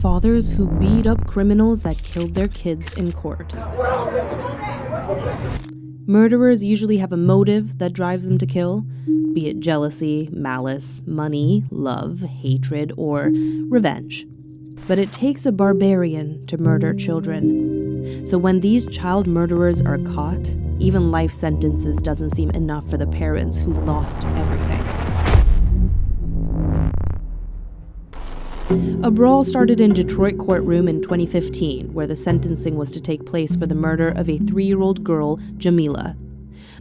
fathers who beat up criminals that killed their kids in court. Murderers usually have a motive that drives them to kill, be it jealousy, malice, money, love, hatred, or revenge. But it takes a barbarian to murder children. So when these child murderers are caught, even life sentences doesn't seem enough for the parents who lost everything. A brawl started in Detroit courtroom in 2015, where the sentencing was to take place for the murder of a 3-year-old girl, Jamila.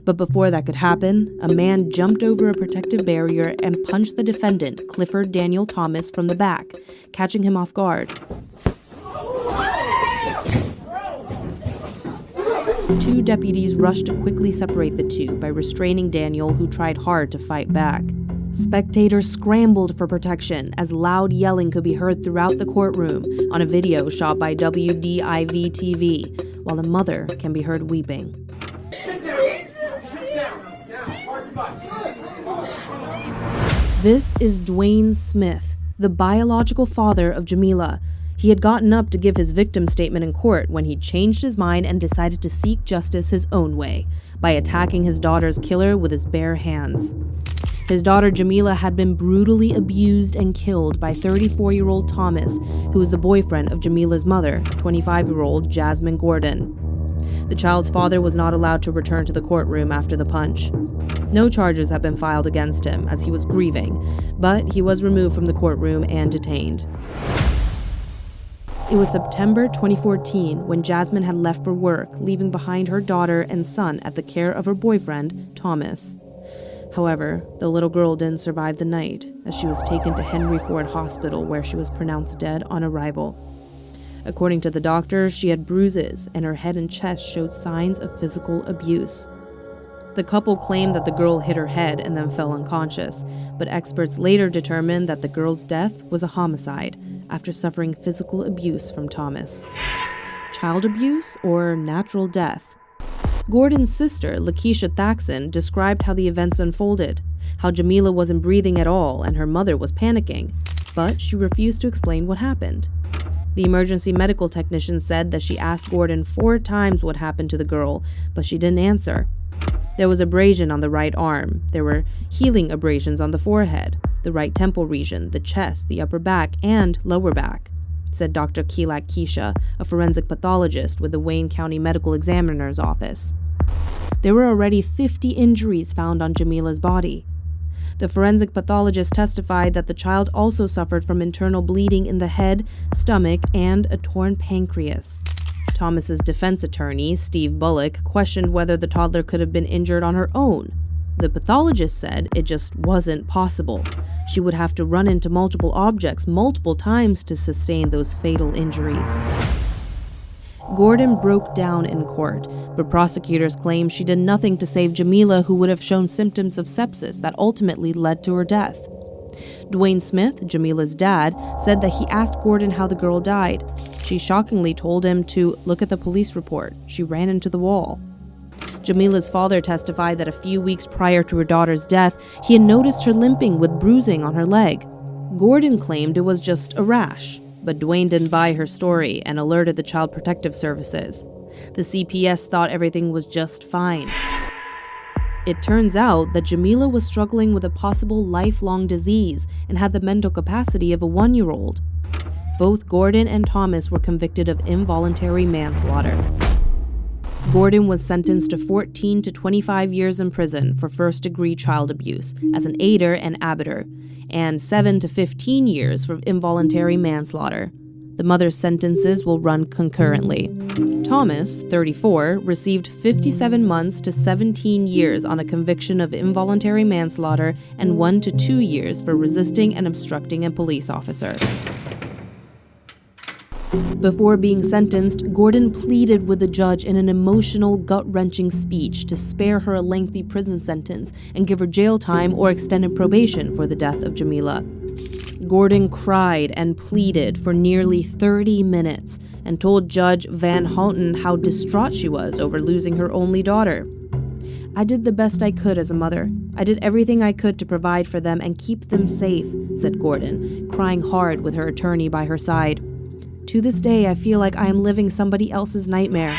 But before that could happen, a man jumped over a protective barrier and punched the defendant, Clifford Daniel Thomas, from the back, catching him off guard. 2 deputies rushed to quickly separate the two by restraining Daniel, who tried hard to fight back. Spectators scrambled for protection as loud yelling could be heard throughout the courtroom on a video shot by WDIV-TV, while a mother can be heard weeping. This is Dwayne Smith, the biological father of Jamila. He had gotten up to give his victim statement in court when he changed his mind and decided to seek justice his own way, by attacking his daughter's killer with his bare hands. His daughter Jamila had been brutally abused and killed by 34-year-old Thomas, who was the boyfriend of Jamila's mother, 25-year-old Jasmine Gordon. The child's father was not allowed to return to the courtroom after the punch. No charges have been filed against him as he was grieving, but he was removed from the courtroom and detained. It was September 2014 when Jasmine had left for work, leaving behind her daughter and son at the care of her boyfriend, Thomas. However, the little girl didn't survive the night, as she was taken to Henry Ford Hospital, where she was pronounced dead on arrival. According to the doctor, she had bruises, and her head and chest showed signs of physical abuse. The couple claimed that the girl hit her head and then fell unconscious, but experts later determined that the girl's death was a homicide after suffering physical abuse from Thomas. Child abuse or natural death? Gordon's sister, Lakeisha Thaxton, described how the events unfolded, how Jamila wasn't breathing at all and her mother was panicking, but she refused to explain what happened. The emergency medical technician said that she asked Gordon 4 times what happened to the girl, but she didn't answer. There was abrasion on the right arm. There were healing abrasions on the forehead, the right temple region, the chest, the upper back, and lower back, said Dr. Keelak Keisha, a forensic pathologist with the Wayne County Medical Examiner's Office. There were already 50 injuries found on Jamila's body. The forensic pathologist testified that the child also suffered from internal bleeding in the head, stomach, and a torn pancreas. Thomas's defense attorney, Steve Bullock, questioned whether the toddler could have been injured on her own. The pathologist said it just wasn't possible. She would have to run into multiple objects multiple times to sustain those fatal injuries. Gordon broke down in court, but prosecutors claimed she did nothing to save Jamila, who would have shown symptoms of sepsis that ultimately led to her death. Dwayne Smith, Jamila's dad, said that he asked Gordon how the girl died. She shockingly told him to look at the police report. She ran into the wall. Jamila's father testified that a few weeks prior to her daughter's death, he had noticed her limping with bruising on her leg. Gordon claimed it was just a rash, but Dwayne didn't buy her story and alerted the Child Protective Services. The CPS thought everything was just fine. It turns out that Jamila was struggling with a possible lifelong disease and had the mental capacity of a 1-year-old. Both Gordon and Thomas were convicted of involuntary manslaughter. Gordon was sentenced to 14 to 25 years in prison for first-degree child abuse as an aider and abettor, and 7 to 15 years for involuntary manslaughter. The mother's sentences will run concurrently. Thomas, 34, received 57 months to 17 years on a conviction of involuntary manslaughter and 1 to 2 years for resisting and obstructing a police officer. Before being sentenced, Gordon pleaded with the judge in an emotional, gut-wrenching speech to spare her a lengthy prison sentence and give her jail time or extended probation for the death of Jamila. Gordon cried and pleaded for nearly 30 minutes and told Judge Van Houten how distraught she was over losing her only daughter. "I did the best I could as a mother. I did everything I could to provide for them and keep them safe," said Gordon, crying hard with her attorney by her side. To this day, I feel like I am living somebody else's nightmare.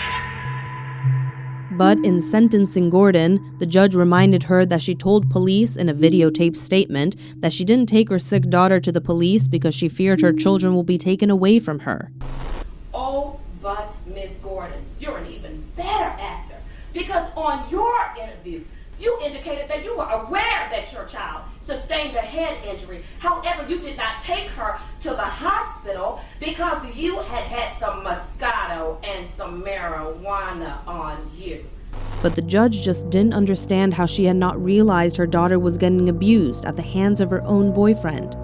But in sentencing Gordon, the judge reminded her that she told police in a videotaped statement that she didn't take her sick daughter to the police because she feared her children will be taken away from her. Oh, but Miss Gordon, you're an even better actor, because on your interview, you indicated that you were aware that your child sustained a head injury. However, you did not take her to the hospital because you had had some Moscato and some marijuana on you. But the judge just didn't understand how she had not realized her daughter was getting abused at the hands of her own boyfriend.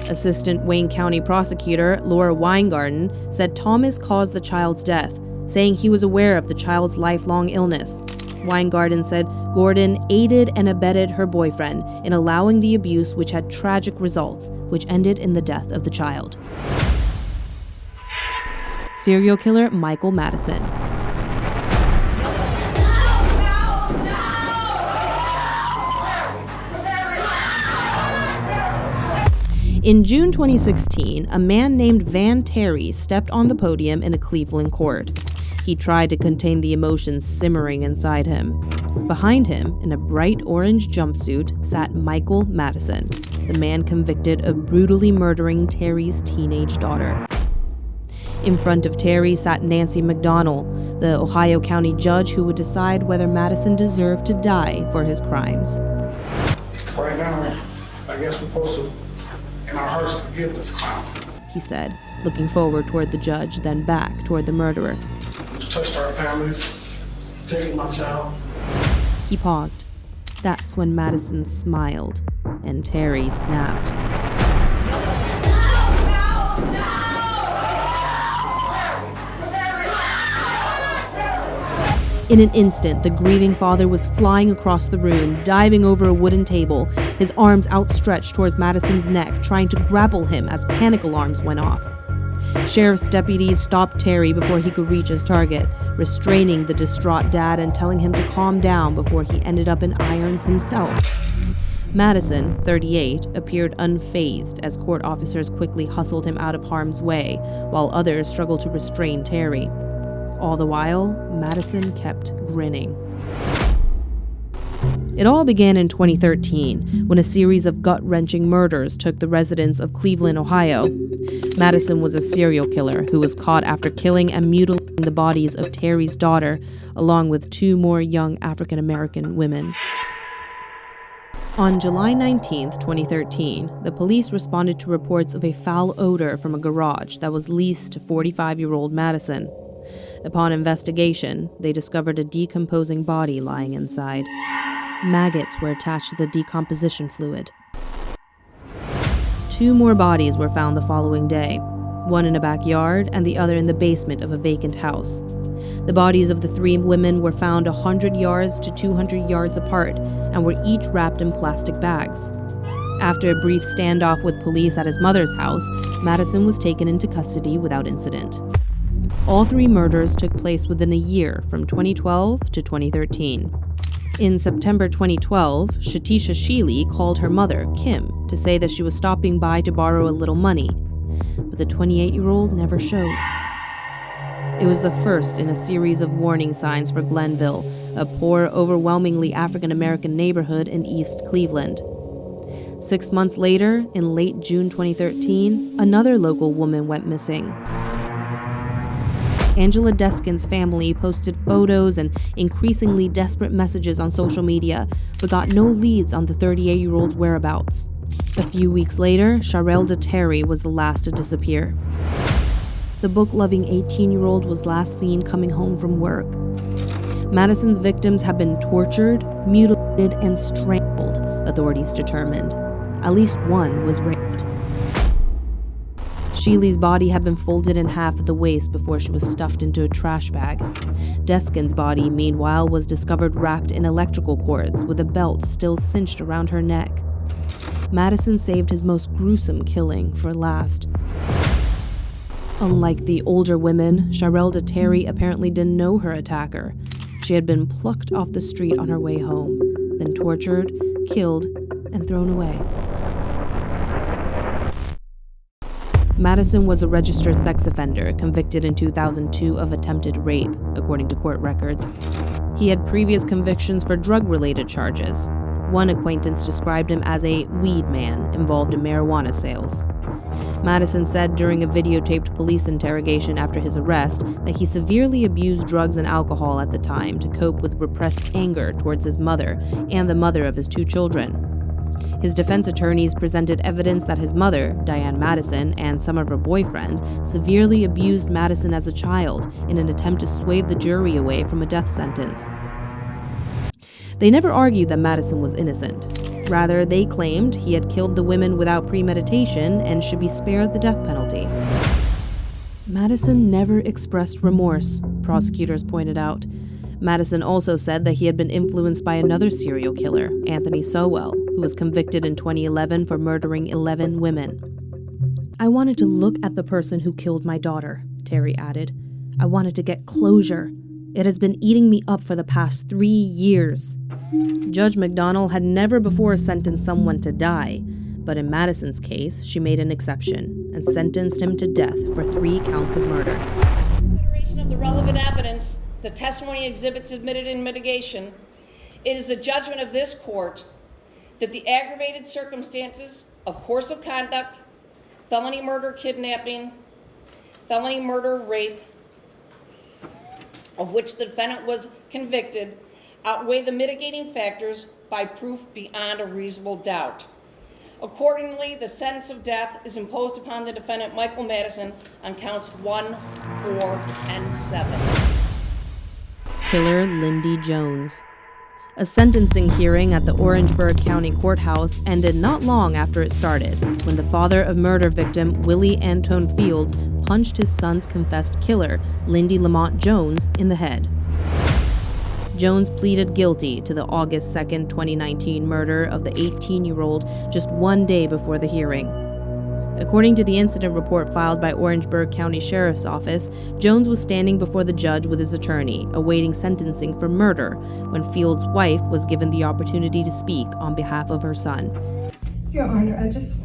Assistant Wayne County prosecutor Laura Weingarten said Thomas caused the child's death, saying he was aware of the child's lifelong illness. Weingarten said Gordon aided and abetted her boyfriend in allowing the abuse, which had tragic results, which ended in the death of the child. Serial killer Michael Madison. In June 2016, a man named Van Terry stepped on the podium in a Cleveland court. He tried to contain the emotions simmering inside him. Behind him, in a bright orange jumpsuit, sat Michael Madison, the man convicted of brutally murdering Terry's teenage daughter. In front of Terry sat Nancy McDonnell, the Ohio County judge who would decide whether Madison deserved to die for his crimes. Right now, I guess we're supposed to, in our hearts, forgive this clown, he said, looking forward toward the judge, then back toward the murderer. who's touched our families, taken my child. He paused. That's when Madison smiled, and Terry snapped. In an instant, the grieving father was flying across the room, diving over a wooden table, his arms outstretched towards Madison's neck, trying to grapple him as panic alarms went off. Sheriff's deputies stopped Terry before he could reach his target, restraining the distraught dad and telling him to calm down before he ended up in irons himself. Madison, 38, appeared unfazed as court officers quickly hustled him out of harm's way, while others struggled to restrain Terry. All the while, Madison kept grinning. It all began in 2013, when a series of gut-wrenching murders took the residents of Cleveland, Ohio. Madison was a serial killer who was caught after killing and mutilating the bodies of Terry's daughter, along with 2 more young African-American women. On July 19, 2013, the police responded to reports of a foul odor from a garage that was leased to 45-year-old Madison. Upon investigation, they discovered a decomposing body lying inside. Maggots were attached to the decomposition fluid. 2 more bodies were found the following day, one in a backyard and the other in the basement of a vacant house. The bodies of the 3 women were found 100 yards to 200 yards apart and were each wrapped in plastic bags. After a brief standoff with police at his mother's house, Madison was taken into custody without incident. All 3 murders took place within a year, from 2012 to 2013. In September 2012, Shatisha Sheely called her mother, Kim, to say that she was stopping by to borrow a little money, but the 28-year-old never showed. It was the first in a series of warning signs for Glenville, a poor, overwhelmingly African-American neighborhood in East Cleveland. 6 months later, in late June 2013, another local woman went missing. Angela Deskin's family posted photos and increasingly desperate messages on social media, but got no leads on the 38-year-old's whereabouts. A few weeks later, Sharelda Terry was the last to disappear. The book-loving 18-year-old was last seen coming home from work. Madison's victims have been tortured, mutilated, and strangled, authorities determined. At least one was raped. Sheely's body had been folded in half at the waist before she was stuffed into a trash bag. Deskin's body, meanwhile, was discovered wrapped in electrical cords with a belt still cinched around her neck. Madison saved his most gruesome killing for last. Unlike the older women, Sharelda Terry apparently didn't know her attacker. She had been plucked off the street on her way home, then tortured, killed, and thrown away. Madison was a registered sex offender convicted in 2002 of attempted rape, according to court records. He had previous convictions for drug-related charges. One acquaintance described him as a weed man involved in marijuana sales. Madison said during a videotaped police interrogation after his arrest that he severely abused drugs and alcohol at the time to cope with repressed anger towards his mother and the mother of his 2 children. His defense attorneys presented evidence that his mother, Diane Madison, and some of her boyfriends severely abused Madison as a child in an attempt to sway the jury away from a death sentence. They never argued that Madison was innocent. Rather, they claimed he had killed the women without premeditation and should be spared the death penalty. Madison never expressed remorse, prosecutors pointed out. Madison also said that he had been influenced by another serial killer, Anthony Sowell, who was convicted in 2011 for murdering 11 women. "I wanted to look at the person who killed my daughter," Terry added. "I wanted to get closure. It has been eating me up for the past 3 years." Judge McDonnell had never before sentenced someone to die, but in Madison's case, she made an exception and sentenced him to death for 3 counts of murder. Consideration of the relevant evidence, the testimony exhibits admitted in mitigation, it is the judgment of this court that the aggravated circumstances of course of conduct, felony murder, kidnapping, felony murder, rape, of which the defendant was convicted, outweigh the mitigating factors by proof beyond a reasonable doubt. Accordingly, the sentence of death is imposed upon the defendant, Michael Madison, on counts 1, 4, and 7. Killer Lindy Jones. A sentencing hearing at the Orangeburg County Courthouse ended not long after it started, when the father of murder victim Willie Antone Fields punched his son's confessed killer, Lindy Lamont Jones, in the head. Jones pleaded guilty to the August 2, 2019 murder of the 18-year-old just 1 day before the hearing. According to the incident report filed by Orangeburg County Sheriff's Office, Jones was standing before the judge with his attorney, awaiting sentencing for murder, when Fields' wife was given the opportunity to speak on behalf of her son. Your Honor, I just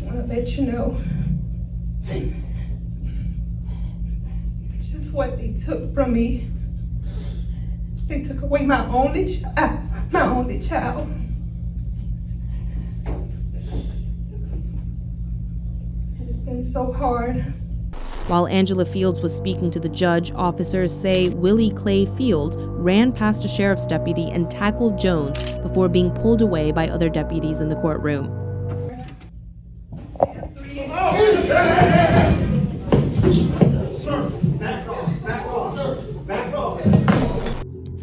want to let you know just what they took from me. They took away my only child. It's been so hard. While Angela Fields was speaking to the judge, officers say Willie Clay Fields ran past a sheriff's deputy and tackled Jones before being pulled away by other deputies in the courtroom.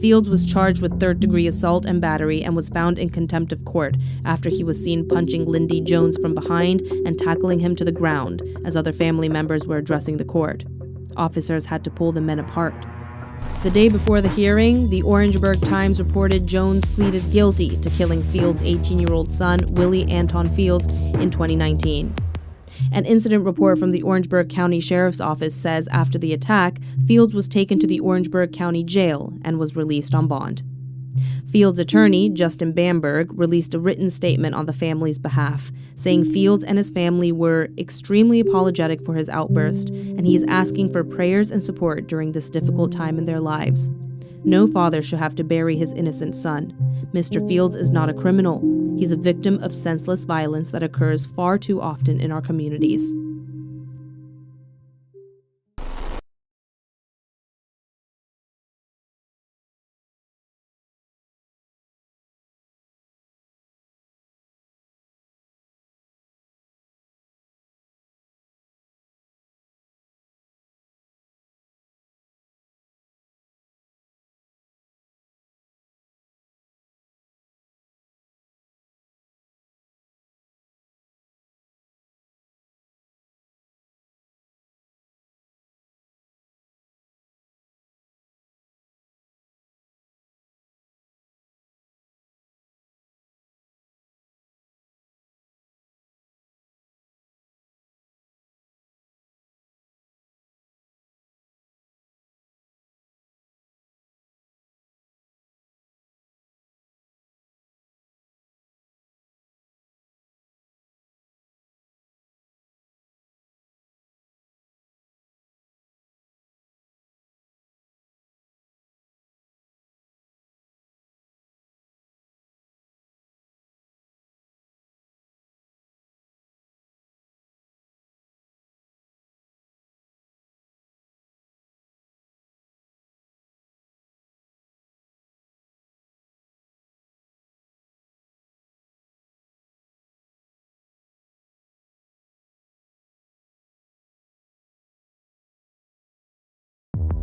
Fields was charged with third-degree assault and battery and was found in contempt of court after he was seen punching Lindy Jones from behind and tackling him to the ground as other family members were addressing the court. Officers had to pull the men apart. The day before the hearing, the Orangeburg Times reported Jones pleaded guilty to killing Fields' 18-year-old son, Willie Antone Fields, in 2019. An incident report from the Orangeburg County Sheriff's Office says after the attack, Fields was taken to the Orangeburg County Jail and was released on bond. Fields' attorney, Justin Bamberg, released a written statement on the family's behalf, saying Fields and his family were extremely apologetic for his outburst, and he is asking for prayers and support during this difficult time in their lives. No father should have to bury his innocent son. Mr. Fields is not a criminal. He's a victim of senseless violence that occurs far too often in our communities.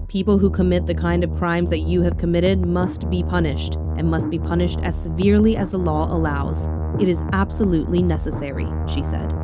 People who commit the kind of crimes that you have committed must be punished, and must be punished as severely as the law allows. It is absolutely necessary, she said.